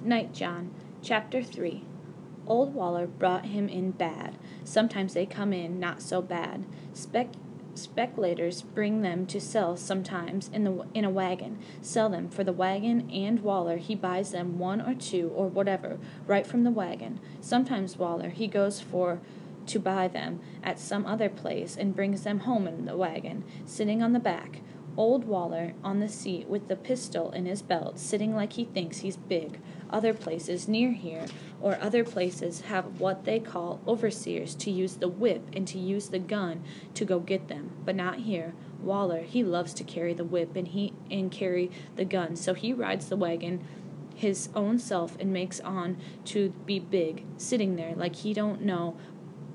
Nightjohn, Chapter 3. Old Waller brought him in bad. Sometimes they come in not so bad. Speculators bring them to sell sometimes in a wagon. Sell them for the wagon, and Waller he buys them one or two or whatever right from the wagon. Sometimes Waller he goes for to buy them at some other place and brings them home in the wagon, sitting on the back. Old Waller on the seat with the pistol in his belt, sitting like he thinks he's big. Other places near here, or other places, have what they call overseers to use the whip and to use the gun to go get them, but not here. Waller he loves to carry the whip and carry the gun, so he rides the wagon his own self and makes on to be big, sitting there like he don't know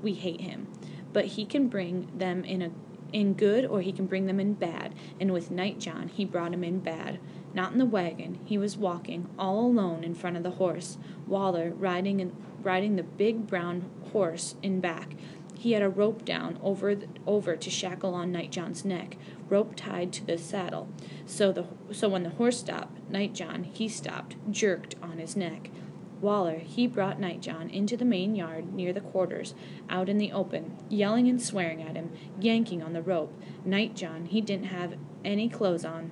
we hate him. But he can bring them in good, or he can bring them in bad, and with Nightjohn he brought him in bad. Not in the wagon, he was walking all alone in front of the horse, Waller riding the big brown horse in back. He had a rope down over to shackle on Nightjohn's neck, rope tied to the saddle. So when the horse stopped, Nightjohn he stopped, jerked on his neck. Waller he brought Nightjohn into the main yard near the quarters, out in the open, yelling and swearing at him, yanking on the rope. Nightjohn he didn't have any clothes on,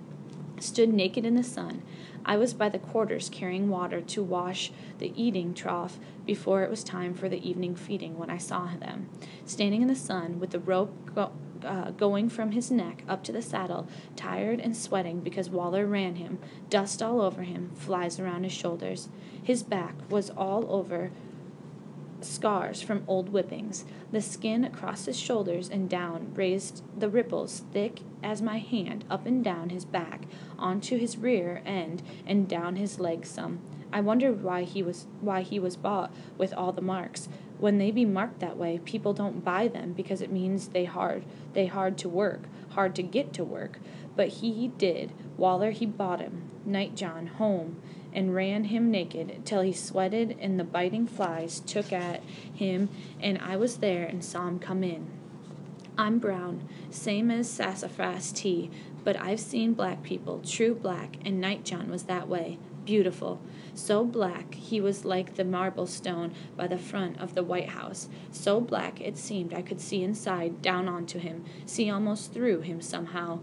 stood naked in the sun. I was by the quarters carrying water to wash the eating trough before it was time for the evening feeding when I saw them, standing in the sun with the rope going from his neck up to the saddle, tired and sweating because Waller ran him, dust all over him, flies around his shoulders. His back was all over scars from old whippings. The skin across his shoulders and down raised the ripples thick as my hand up and down his back, onto his rear end and down his legs some. I wondered why he was bought with all the marks. When they be marked that way, people don't buy them because it means they hard to work, hard to get to work. But he did. Waller he bought him, Nightjohn, home, and ran him naked till he sweated and the biting flies took at him, and I was there and saw him come in. I'm brown, same as sassafras tea, but I've seen black people, true black, and Nightjohn was that way, beautiful. So black he was like the marble stone by the front of the White House. So black it seemed I could see inside, down onto him, see almost through him somehow.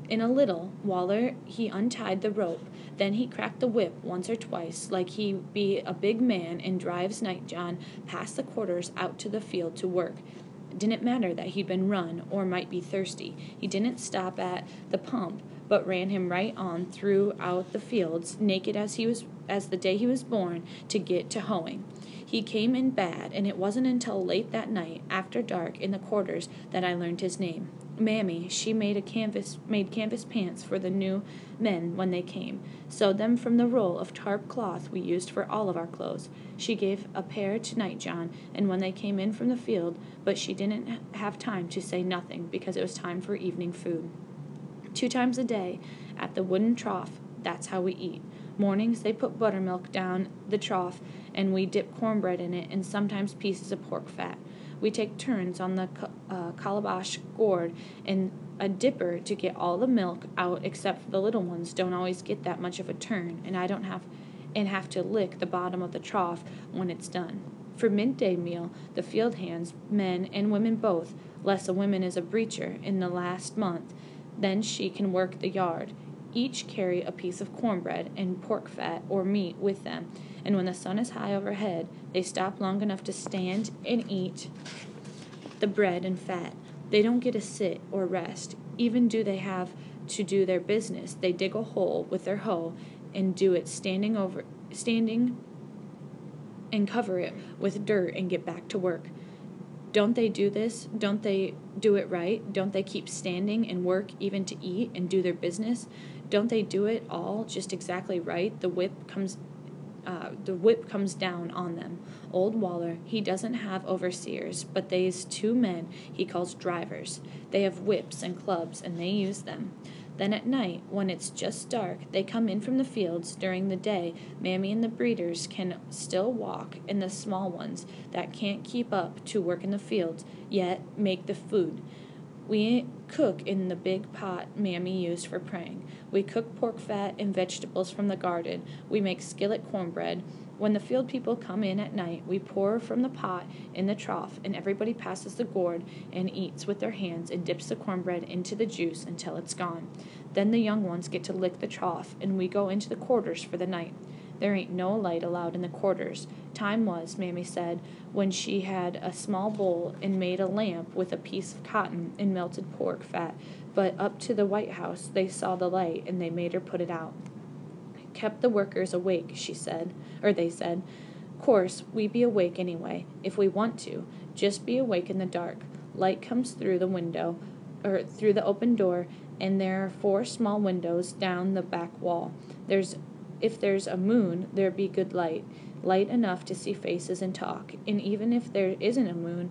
In a little, Waller he untied the rope. Then he cracked the whip once or twice, like he be a big man, and drives Nightjohn past the quarters out to the field to work. It didn't matter that he'd been run, or might be thirsty. He didn't stop at the pump, but ran him right on throughout the fields, naked as the day he was born, to get to hoeing. He came in bad, and it wasn't until late that night, after dark, in the quarters, that I learned his name. Mammy, she made canvas pants for the new men when they came, sewed them from the roll of tarp cloth we used for all of our clothes. She gave a pair to Nightjohn, and when they came in from the field, but she didn't have time to say nothing because it was time for evening food. 2 times a day, at the wooden trough, that's how we eat. Mornings they put buttermilk down the trough, and we dip cornbread in it and sometimes pieces of pork fat. We take turns on the calabash gourd and a dipper to get all the milk out, except for the little ones don't always get that much of a turn, and I don't have to lick the bottom of the trough when it's done. For midday meal, the field hands, men and women both, less a woman is a breacher in the last month, then she can work the yard. Each carry a piece of cornbread and pork fat or meat with them, and when the sun is high overhead, they stop long enough to stand and eat the bread and fat. They don't get to sit or rest. Even do they have to do their business, they dig a hole with their hoe and do it standing and cover it with dirt and get back to work. Don't they do this? Don't they do it right? Don't they keep standing and work even to eat and do their business? Don't they do it all just exactly right? The whip comes down on them. Old Waller, he doesn't have overseers, but they's 2 men he calls drivers. They have whips and clubs, and they use them. Then at night, when it's just dark, they come in from the fields. During the day, Mammy and the breeders can still walk, and the small ones that can't keep up to work in the fields, yet make the food. We cook in the big pot Mammy used for praying. We cook pork fat and vegetables from the garden. We make skillet cornbread. When the field people come in at night, we pour from the pot in the trough, and everybody passes the gourd and eats with their hands and dips the cornbread into the juice until it's gone. Then the young ones get to lick the trough, and we go into the quarters for the night. There ain't no light allowed in the quarters. Time was, Mammy said, when she had a small bowl and made a lamp with a piece of cotton and melted pork fat, but up to the White House they saw the light, and they made her put it out. Kept the workers awake, they said. Course, we be awake anyway, if we want to. Just be awake in the dark. Light comes through the window, through the open door, and there are 4 small windows down the back wall. If there's a moon, there be good light enough to see faces and talk. And even if there isn't a moon,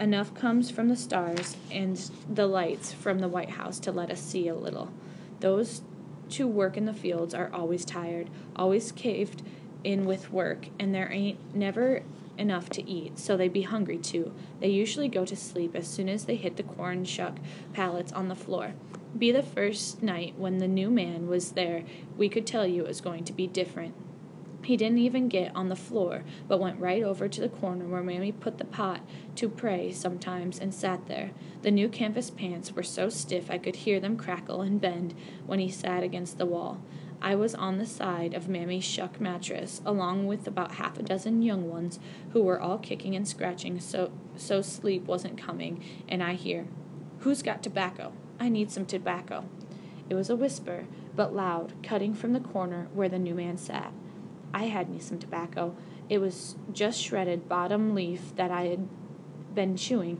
enough comes from the stars and the lights from the White House to let us see a little. Those who work in the fields are always tired, always caved in with work, and there ain't never enough to eat, so they be hungry too. They usually go to sleep as soon as they hit the corn shuck pallets on the floor. Be the first night when the new man was there, we could tell you it was going to be different. He didn't even get on the floor, but went right over to the corner where Mammy put the pot to pray sometimes and sat there. The new canvas pants were so stiff I could hear them crackle and bend when he sat against the wall. I was on the side of Mammy's shuck mattress, along with about 6 young ones who were all kicking and scratching so sleep wasn't coming, and I hear, "Who's got tobacco? I need some tobacco." It was a whisper, but loud, cutting from the corner where the new man sat. I had me some tobacco. It was just shredded bottom leaf that I had been chewing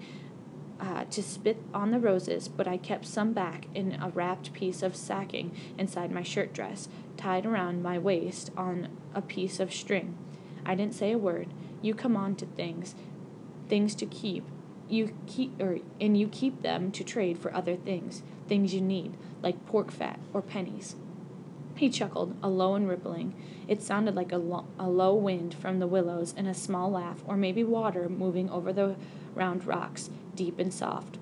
to spit on the roses, but I kept some back in a wrapped piece of sacking inside my shirt dress, tied around my waist on a piece of string. I didn't say a word. You come on to things to keep. You keep them to trade for other things you need, like pork fat or pennies. He chuckled, a low and rippling. It sounded like a low wind from the willows and a small laugh, or maybe water moving over the round rocks, deep and soft.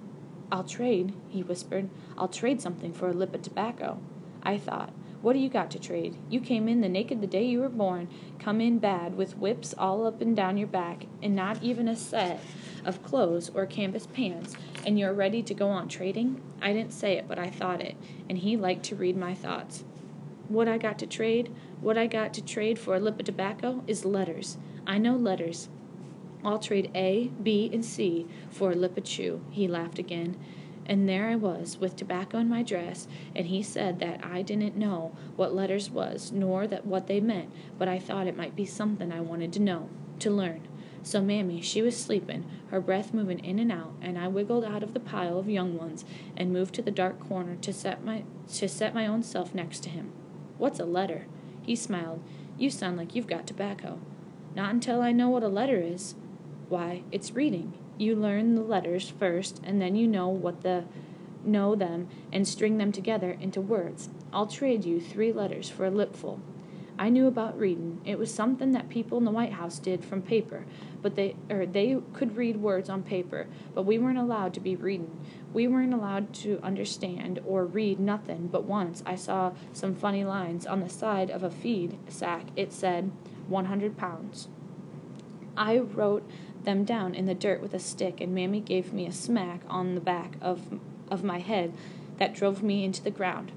"I'll trade," he whispered. "I'll trade something for a lip of tobacco." I thought, what do you got to trade? You came in the naked the day you were born, come in bad, with whips all up and down your back, and not even a set of clothes or canvas pants, and you're ready to go on trading? I didn't say it, but I thought it, and he liked to read my thoughts. What I got to trade for a lip of tobacco is letters. I know letters. I'll trade A, B, and C for a lip of chew. He laughed again. And there I was, with tobacco in my dress, and he said that I didn't know what letters was, nor that what they meant, but I thought it might be something I wanted to know, to learn. So Mammy, she was sleepin', her breath moving in and out, and I wiggled out of the pile of young ones and moved to the dark corner to set my own self next to him. "What's a letter?" He smiled. "You sound like you've got tobacco." "Not until I know what a letter is." "Why, it's reading. You learn the letters first, and then you know them and string them together into words. I'll trade you 3 letters for a lipful." I knew about reading. It was something that people in the White House did from paper, but they could read words on paper, but we weren't allowed to be reading. We weren't allowed to understand or read nothing, but once I saw some funny lines on the side of a feed sack. It said, 100 pounds. I wrote them down in the dirt with a stick, and Mammy gave me a smack on the back of my head that drove me into the ground.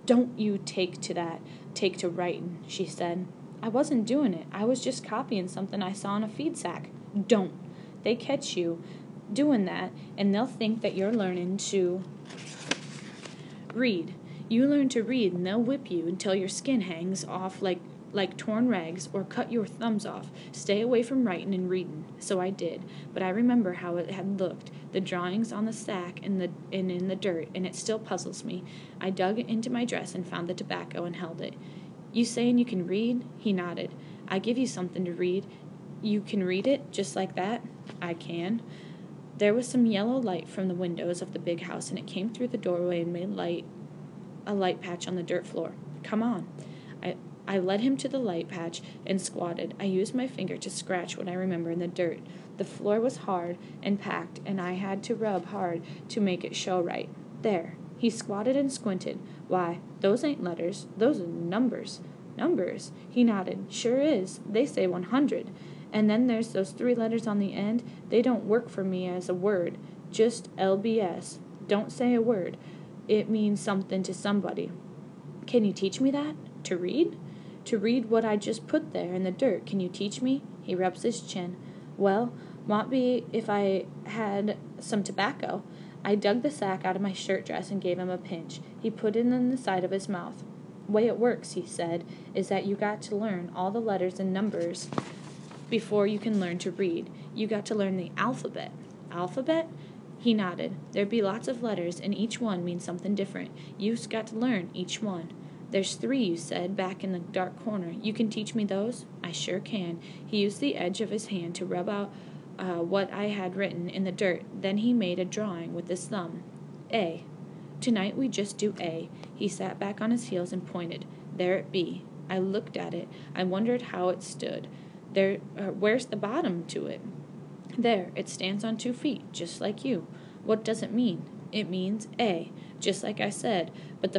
"Don't you take to writing," she said. "I wasn't doing it. I was just copying something I saw in a feed sack." "Don't. They catch you doing that, and they'll think that you're learning to read. You learn to read, and they'll whip you until your skin hangs off like torn rags, or cut your thumbs off. Stay away from writing and reading." So I did, but I remember how it had looked, the drawings on the sack and in the dirt, and it still puzzles me. I dug into my dress and found the tobacco and held it. "You saying you can read?" He nodded. "I give you something to read. You can read it, just like that?" "I can." There was some yellow light from the windows of the big house, and it came through the doorway and made a light patch on the dirt floor. "Come on." I led him to the light patch and squatted. I used my finger to scratch what I remember in the dirt. The floor was hard and packed, and I had to rub hard to make it show right. There. He squatted and squinted. Why, those ain't letters. Those are numbers. Numbers? He nodded. Sure is. They say 100. And then there's those 3 letters on the end. They don't work for me as a word. Just LBS. Don't say a word. It means something to somebody. Can you teach me that? To read? To read what I just put there in the dirt. Can you teach me? He rubs his chin. Well, might be if I had some tobacco. I dug the sack out of my shirt dress and gave him a pinch. He put it in the side of his mouth. Way it works, he said, is that you got to learn all the letters and numbers before you can learn to read. You got to learn the alphabet. Alphabet? He nodded. There'd be lots of letters, and each one means something different. You've got to learn each one. There's 3, you said, back in the dark corner. You can teach me those? I sure can. He used the edge of his hand to rub out what I had written in the dirt. Then he made a drawing with his thumb. A. Tonight we just do A. He sat back on his heels and pointed. There it be. I looked at it. I wondered how it stood. Where's the bottom to it? There, it stands on 2 feet, just like you. What does it mean? It means A, just like I said, but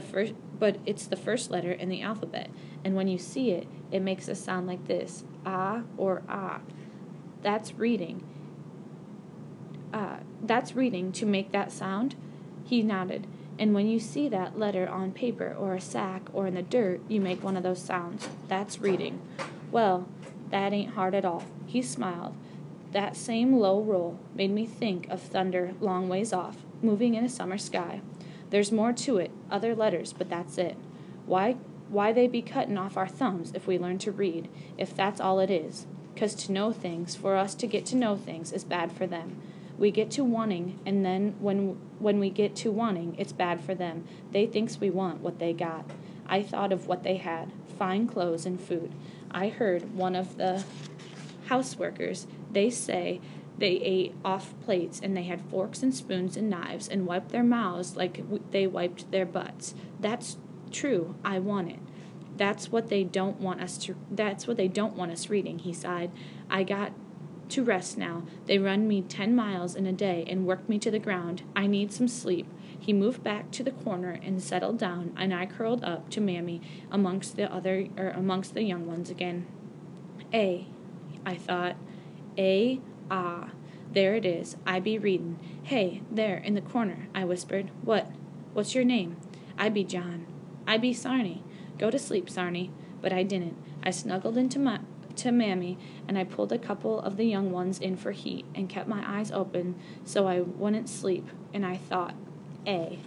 it's the first letter in the alphabet, and when you see it, it makes a sound like this, ah or ah. That's reading. That's reading to make that sound? He nodded. And when you see that letter on paper or a sack or in the dirt, you make one of those sounds. That's reading. Well, that ain't hard at all. He smiled. That same low roll made me think of thunder long ways off, moving in a summer sky. There's more to it, other letters, but that's it. Why they be cutting off our thumbs if we learn to read, if that's all it is? 'Cause to know things, for us to get to know things, is bad for them. We get to wanting, and then when we get to wanting, it's bad for them. They thinks we want what they got. I thought of what they had, fine clothes and food. I heard one of the houseworkers, they say they ate off plates and they had forks and spoons and knives and wiped their mouths like they wiped their butts. That's true. I want it. That's what they don't want us reading, he sighed. I got to rest now. They run me 10 miles in a day and worked me to the ground. I need some sleep. He moved back to the corner and settled down, and I curled up to Mammy amongst the young ones again. A, I thought. A, ah, there it is. I be readin'. Hey, there, in the corner, I whispered. What's your name? I be John. I be Sarney. Go to sleep, Sarney. But I didn't. I snuggled into Mammy, and I pulled a couple of the young ones in for heat, and kept my eyes open so I wouldn't sleep, and I thought, A.